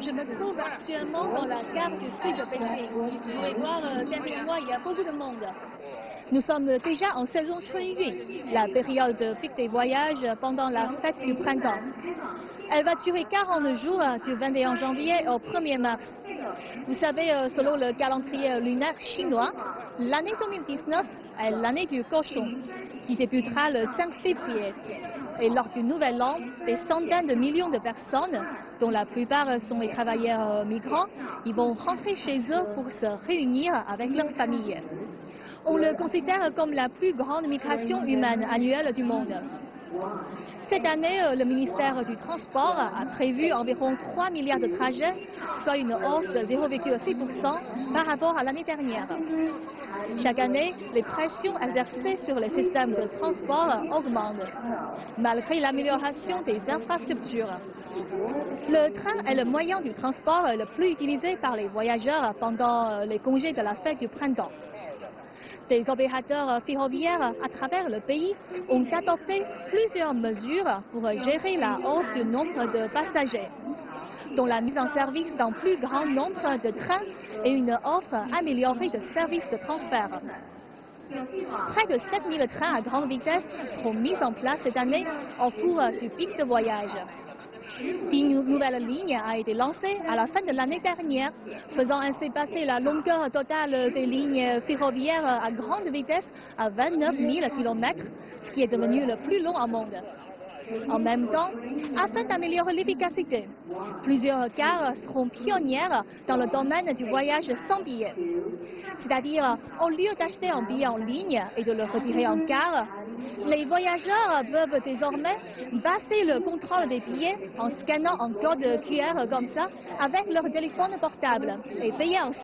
Je me trouve actuellement dans la gare du sud de Beijing. Vous pouvez voir derrière moi, il y a beaucoup de monde. Nous sommes déjà en saison Chunyun, la période pic des voyages pendant la fête du printemps. Elle va durer 40 jours du 21 janvier au 1er mars. Vous savez, selon le calendrier lunaire chinois, l'année 2019 est l'année du cochon, qui débutera le 5 février. Et lors du nouvel an, des centaines de millions de personnes, dont la plupart sont des travailleurs migrants, ils vont rentrer chez eux pour se réunir avec leurs familles. On le considère comme la plus grande migration humaine annuelle du monde. Cette année, le ministère du Transport a prévu environ 3 milliards de trajets, soit une hausse de 0,6% par rapport à l'année dernière. Chaque année, les pressions exercées sur les systèmes de transport augmentent, malgré l'amélioration des infrastructures. Le train est le moyen du transport le plus utilisé par les voyageurs pendant les congés de la fête du printemps. Des opérateurs ferroviaires à travers le pays ont adopté plusieurs mesures pour gérer la hausse du nombre de passagers, dont la mise en service d'un plus grand nombre de trains et une offre améliorée de services de transfert. Près de 7000 trains à grande vitesse seront mis en place cette année au cours du pic de voyage. Une nouvelle ligne a été lancée à la fin de l'année dernière, faisant ainsi passer la longueur totale des lignes ferroviaires à grande vitesse à 29 000 km, ce qui est devenu le plus long au monde. En même temps, afin d'améliorer l'efficacité, plusieurs gares seront pionnières dans le domaine du voyage sans billet. C'est-à-dire, au lieu d'acheter un billet en ligne et de le retirer en gare, les voyageurs peuvent désormais passer le contrôle des billets en scannant un code QR comme ça avec leur téléphone portable et payer ensuite.